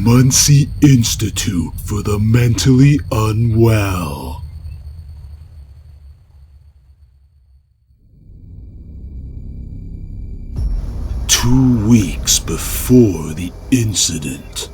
Muncie Institute for the Mentally Unwell. Two weeks before the incident.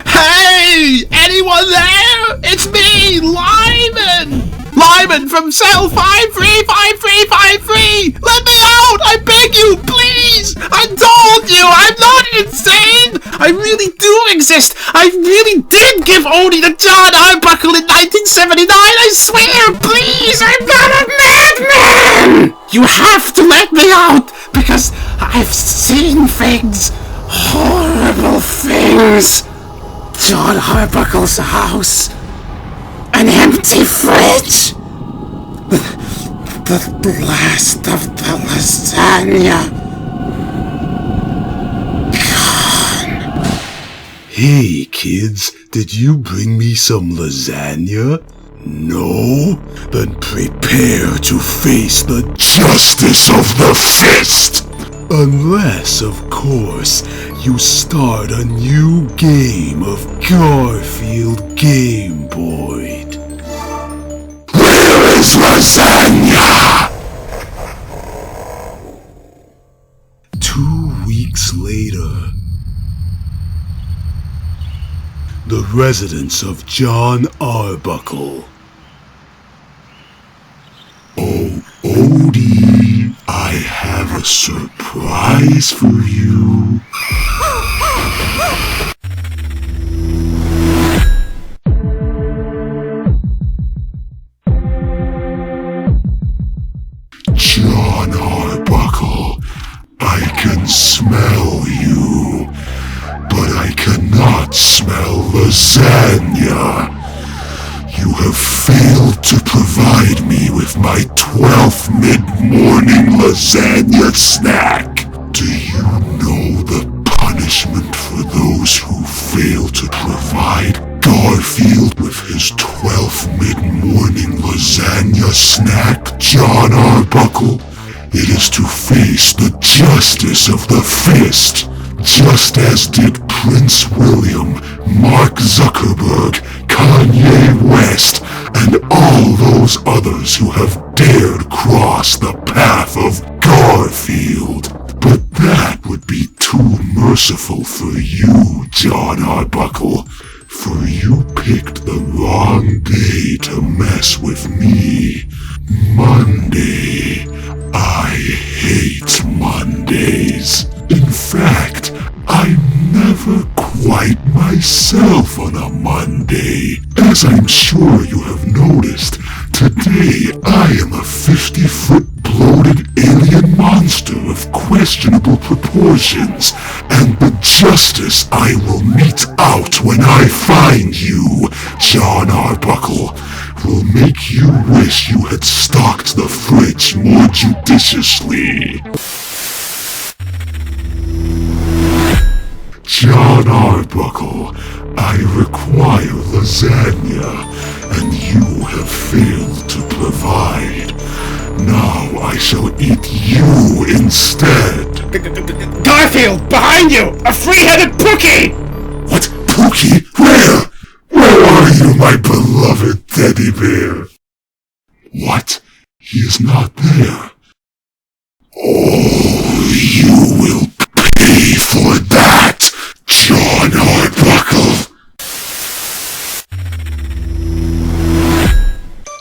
Hey! Anyone there? It's me, Lyman! Lyman from cell 535353! Let me out! I beg you, please! I told you, I'm not insane! I really do exist! I really did give odie to John Arbuckle in 1979! I swear, please! I'm not a madman! You have to let me out! Because I've seen things. Horrible things. John Arbuckle's house. An empty fridge. The last of the lasagna. Gone. Hey kids, did you bring me some lasagna? No? Then prepare to face the justice of the fist! Unless, of course, you start a new game of Garfield Gameboy'd. Where is lasagna? 2 weeks later, the residence of John Arbuckle. Oh, Odie, I have a surprise for you. John Arbuckle, I can smell you, but I cannot smell lasagna. You have failed to provide me with my 12th mid-morning lasagna snack. Do you know the punishment for those who fail to provide Garfield with his 12th mid-morning lasagna snack, John Arbuckle? It is to face the justice of the fist, just as did Prince William, Mark Zuckerberg, Kanye West, and all those others who have dared cross the path of Garfield. But that would be too merciful for you, John Arbuckle, for you picked the wrong day to mess with me. Monday. I hate Mondays. In fact, I'm never quite myself on a Monday. As I'm sure you have noticed, today I am a 50-foot bloated alien monster of questionable proportions, and the justice I will mete out when I find you, John Arbuckle, will make you wish you had stocked the fridge more judiciously. John Arbuckle, I require lasagna, and you have failed to provide. Now I shall eat you instead. Garfield, behind you! A free-headed pookie! What? Pookie? Where? Where are you, my beloved teddy bear? What? He is not there. Oh, you will pay for that, John Arbuckle.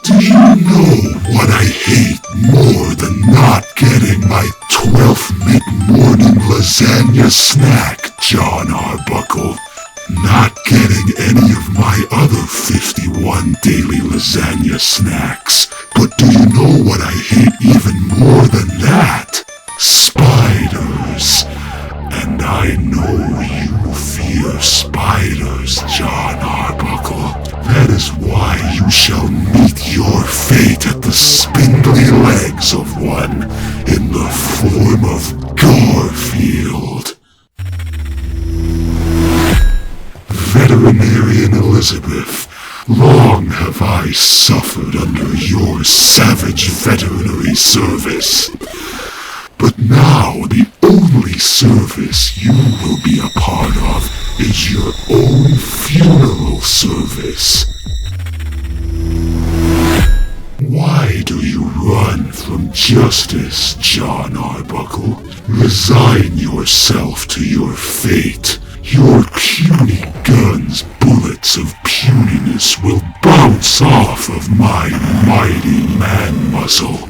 Do you know what I hate more than not getting my 12th mid-morning lasagna snack, John Arbuckle? Not getting any of my other 51 daily lasagna snacks. But do you know what I hate even more than that? Spiders. And I know you fear spiders, John Arbuckle. That is why you shall meet your fate at the spindly legs of one in the form of Garfield. Veterinarian Elizabeth, long have I suffered under your savage veterinary service. But now the only service you will be a part of is your own funeral service. Why do you run from justice, John Arbuckle? Resign yourself to your fate. Your puny gun's bullets of puniness will bounce off of my mighty man muscle,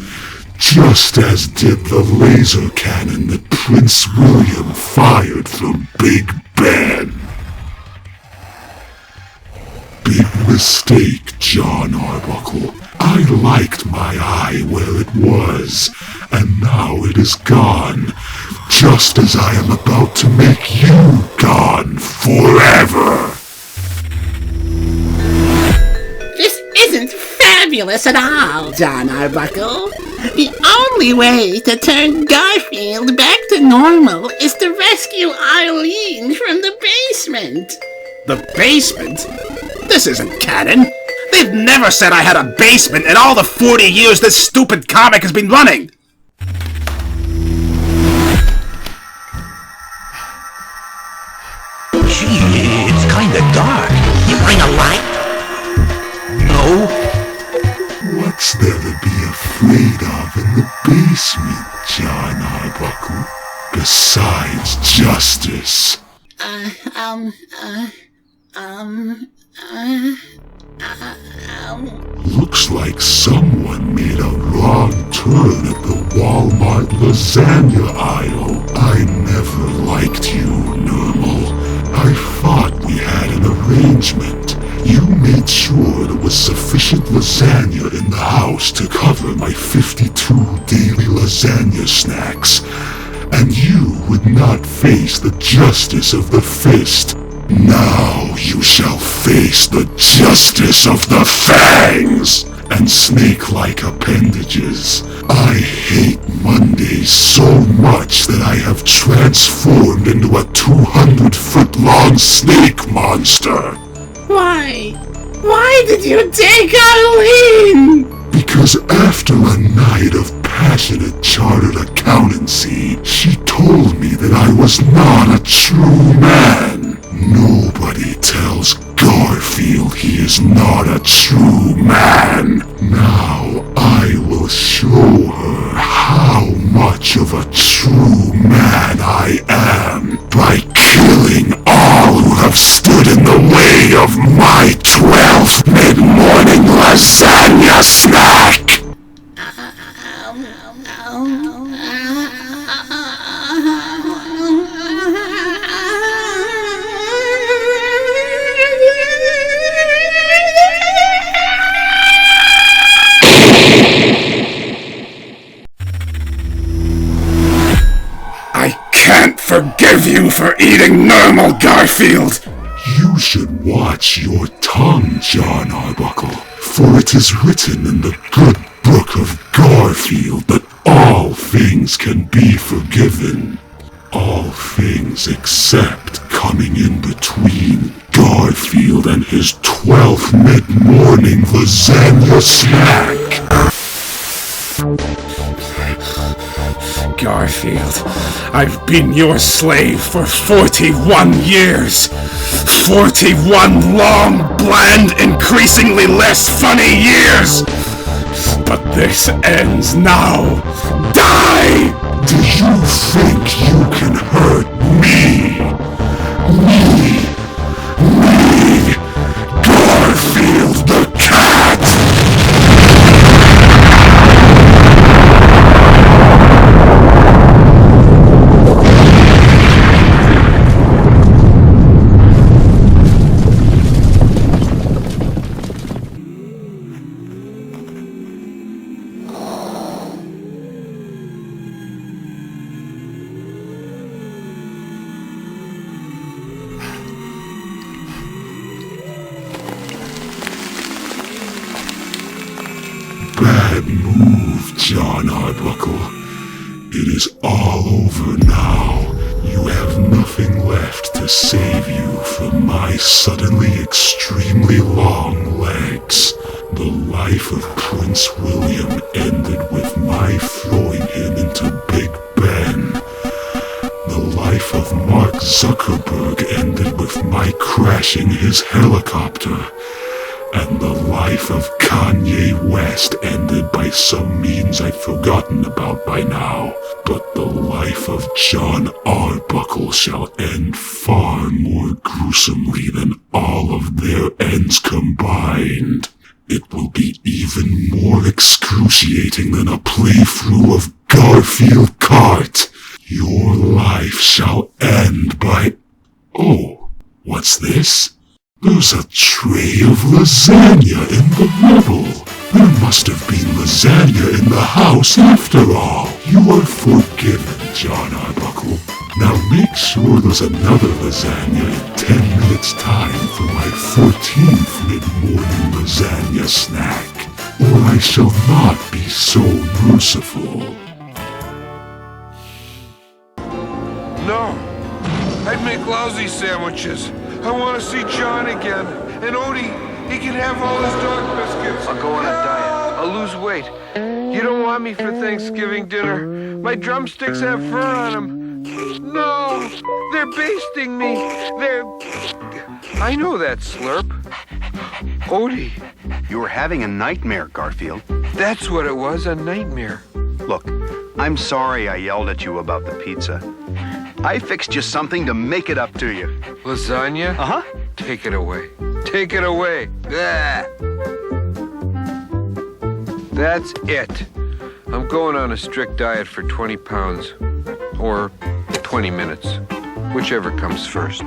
just as did the laser cannon that Prince William fired from Big Ben. Big mistake, John Arbuckle. I liked my eye where it was, and now it is gone, just as I am about to make you gone forever. This isn't fabulous at all, John Arbuckle. The only way to turn Garfield back to normal is to rescue Arlene from the basement. The basement? This isn't canon. They've never said I had a basement in all the 40 years this stupid comic has been running. Gee, it's kinda dark. You bring a light? No. What's there to be afraid of in the basement, John Arbuckle? Besides justice. Looks like someone made a wrong turn at the Walmart lasagna aisle. I never liked you, Nermal. I thought we had an arrangement. You made sure there was sufficient lasagna in the house to cover my 52 daily lasagna snacks, and you would not face the justice of the fist. Now you shall face the justice of the fangs and snake-like appendages. I hate Mondays so much that I have transformed into a 200-foot-long snake monster. Why? Why did you take Arlene? Because after a night of passionate chartered accountancy, she told me that I was not a true man. Nobody tells Garfield he is not a true man. Now I will show her how much of a true man I am by killing all who have stood in the way of my 12th mid-morning lasagna snack. Forgive you for eating nermal, Garfield! You should watch your tongue, John Arbuckle, for it is written in the good book of Garfield that all things can be forgiven. All things except coming in between Garfield and his 12th mid-morning lasagna snack. Garfield, I've been your slave for 41 years. 41 long, bland, increasingly less funny years. But this ends now. Die! Do you think you can hurt me? Me, Garfield the cat! Bad move, John Arbuckle. It is all over now. You have nothing left to save you from my suddenly extremely long legs. The life of Prince William ended with my throwing him into Big Ben. The life of Mark Zuckerberg ended with my crashing his helicopter. And the life of Kanye West ended by some means I've forgotten about by now. But the life of John Arbuckle shall end far more gruesomely than all of their ends combined. It will be even more excruciating than a playthrough of Garfield Kart. Your life shall end by... Oh, what's this? There's a tray of lasagna in the rubble. There must have been lasagna in the house after all. You are forgiven, John Arbuckle. Now make sure there's another lasagna in 10 minutes' time for my 14th mid-morning lasagna snack, or I shall not be so merciful. No, I'd make lousy sandwiches. I want to see John again. And Odie, he can have all his dog biscuits. I'll go on a diet. I'll lose weight. You don't want me for Thanksgiving dinner. My drumsticks have fur on them. No, they're basting me. I know that slurp. Odie. You were having a nightmare, Garfield. That's what it was, a nightmare. Look, I'm sorry I yelled at you about the pizza. I fixed you something to make it up to you. Lasagna? Uh-huh. Take it away. Take it away. Blah. That's it. I'm going on a strict diet for 20 pounds. Or 20 minutes. Whichever comes first.